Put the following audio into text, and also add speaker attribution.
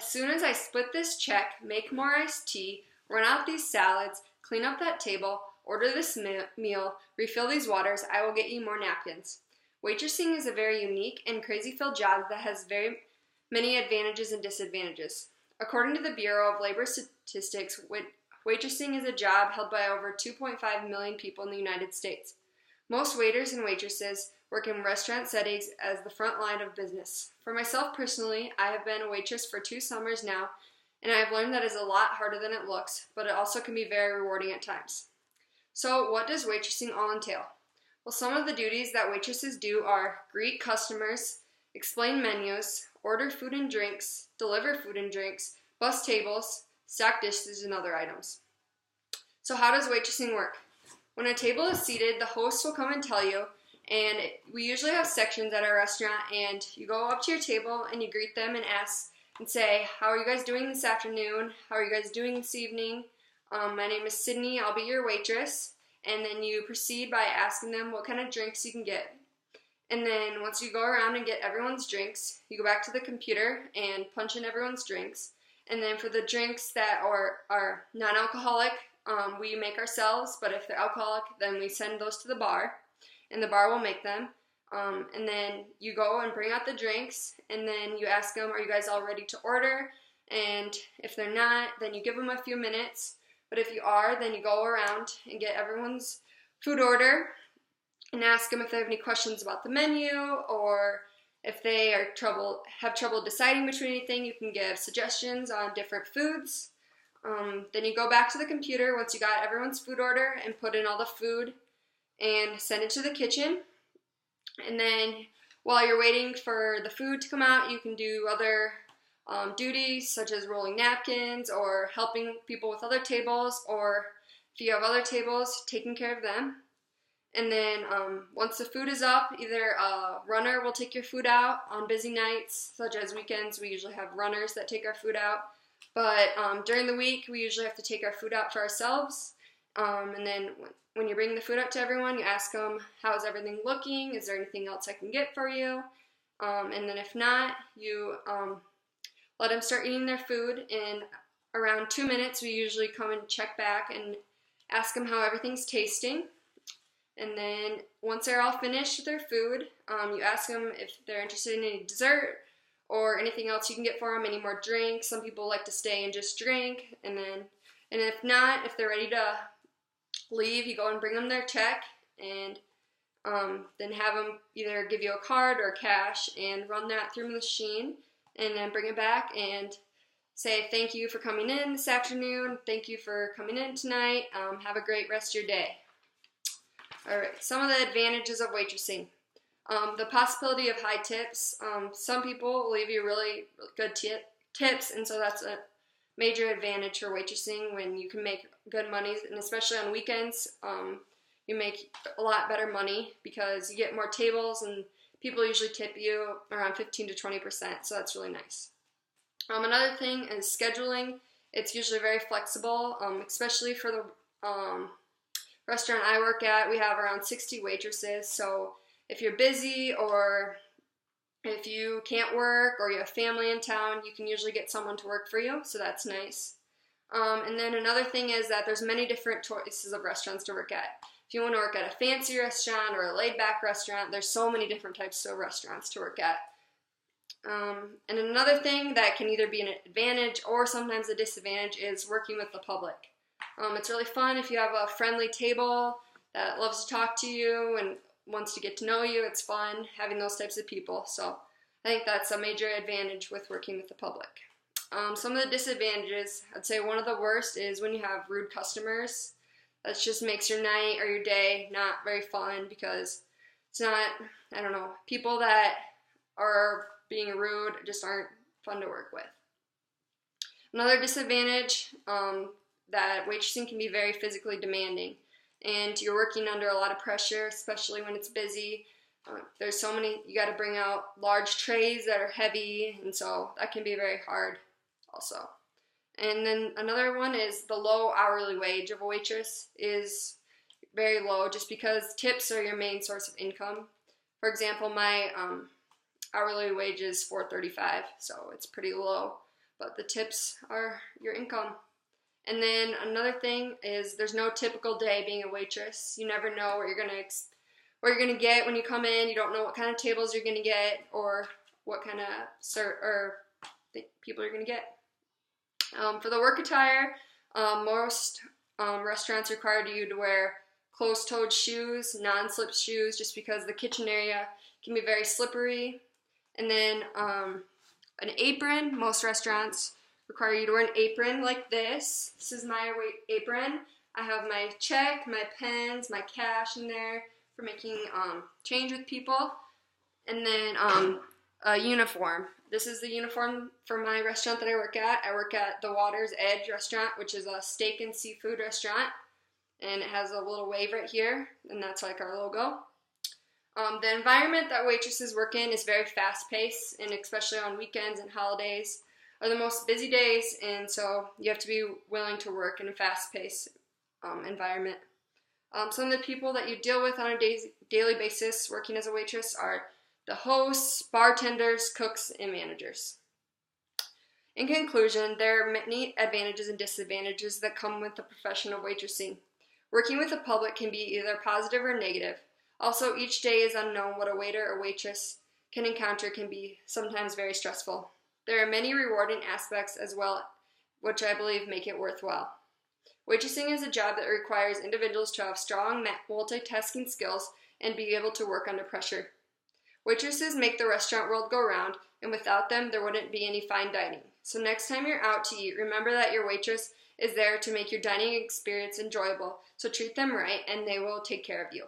Speaker 1: As soon as I split this check, make more iced tea, run out these salads, clean up that table, order this meal, refill these waters, I will get you more napkins. Waitressing is a very unique and crazy-filled job that has very many advantages and disadvantages. According to the Bureau of Labor Statistics, waitressing is a job held by over 2.5 million people in the United States. Most waiters and waitresses work in restaurant settings as the front line of business. For myself personally, I have been a waitress for 2 summers now, and I have learned that it is a lot harder than it looks, but it also can be very rewarding at times. So what does waitressing all entail? Well, some of the duties that waitresses do are greet customers, explain menus, order food and drinks, deliver food and drinks, bus tables, stack dishes, and other items. So how does waitressing work? When a table is seated, the host will come and tell you, and we usually have sections at our restaurant, and you go up to your table and you greet them and ask and say, how are you guys doing this afternoon? How are you guys doing this evening? My name is Sydney, I'll be your waitress. And then you proceed by asking them what kind of drinks you can get. And then once you go around and get everyone's drinks, you go back to the computer and punch in everyone's drinks. And then for the drinks that are non-alcoholic, we make ourselves, but if they're alcoholic, then we send those to the bar, and the bar will make them. And then you go and bring out the drinks, and then you ask them, are you guys all ready to order? And if they're not, then you give them a few minutes. But if you are, then you go around and get everyone's food order and ask them if they have any questions about the menu, or if they have trouble deciding between anything, you can give suggestions on different foods. Then you go back to the computer once you got everyone's food order and put in all the food and send it to the kitchen. And then while you're waiting for the food to come out, you can do other duties such as rolling napkins or helping people with other tables, or if you have other tables, taking care of them. And then once the food is up, either a runner will take your food out on busy nights, such as weekends. We usually have runners that take our food out. But during the week, we usually have to take our food out for ourselves. And then when you bring the food up to everyone, you ask them, how's everything looking? Is there anything else I can get for you? And then if not, you let them start eating their food. In around 2 minutes, we usually come and check back and ask them how everything's tasting. And then once they're all finished with their food, you ask them if they're interested in any dessert or anything else you can get for them, any more drinks. Some people like to stay and just drink. And if not, if they're ready to leave, you go and bring them their check, and then have them either give you a card or cash and run that through the machine, and then bring it back and say thank you for coming in this afternoon, thank you for coming in tonight, have a great rest of your day. Alright, some of the advantages of waitressing. The possibility of high tips. Some people will leave you really good tips, and so that's a major advantage for waitressing when you can make good money, and especially on weekends, you make a lot better money because you get more tables, and people usually tip you around 15 to 20%, so that's really nice. Another thing is scheduling. It's usually very flexible, especially for the restaurant I work at. We have around 60 waitresses, so if you're busy or if you can't work or you have family in town, you can usually get someone to work for you, so that's nice. And then another thing is that there's many different choices of restaurants to work at. If you want to work at a fancy restaurant or a laid-back restaurant, there's so many different types of restaurants to work at. And another thing that can either be an advantage or sometimes a disadvantage is working with the public. It's really fun if you have a friendly table that loves to talk to you and wants to get to know you. It's fun having those types of people. So I think that's a major advantage with working with the public. Some of the disadvantages, I'd say one of the worst is when you have rude customers. That just makes your night or your day not very fun because it's not, I don't know, people that are being rude just aren't fun to work with. Another disadvantage, that waitressing can be very physically demanding, and you're working under a lot of pressure, especially when it's busy. There's so many, you got to bring out large trays that are heavy, and so that can be very hard also. And then another one is the low hourly wage of a waitress is very low just because tips are your main source of income. For example, my hourly wage is $4.35, so it's pretty low. but the tips are your income. And then another thing is there's no typical day being a waitress. You never know what you're gonna get when you come in. You don't know what kind of tables you're gonna get or what kind of people you're gonna get. For the work attire, most restaurants require you to wear closed-toed shoes, non-slip shoes, just because the kitchen area can be very slippery. And then an apron. Most restaurants require you to wear an apron like this. This is my apron. I have my check, my pens, my cash in there for making change with people. And then a uniform. This is the uniform for my restaurant that I work at. I work at the Water's Edge restaurant, which is a steak and seafood restaurant. And it has a little wave right here, and that's like our logo. The environment that waitresses work in is very fast-paced, and especially on weekends and holidays are the most busy days, and so you have to be willing to work in a fast-paced environment. Some of the people that you deal with on a daily basis working as a waitress are the hosts, bartenders, cooks, and managers. In conclusion, there are many advantages and disadvantages that come with the profession of waitressing. Working with the public can be either positive or negative. Also, each day is unknown. What a waiter or waitress can encounter can be sometimes very stressful. There are many rewarding aspects as well, which I believe make it worthwhile. Waitressing is a job that requires individuals to have strong multitasking skills and be able to work under pressure. Waitresses make the restaurant world go round, and without them, there wouldn't be any fine dining. So next time you're out to eat, remember that your waitress is there to make your dining experience enjoyable. So treat them right, and they will take care of you.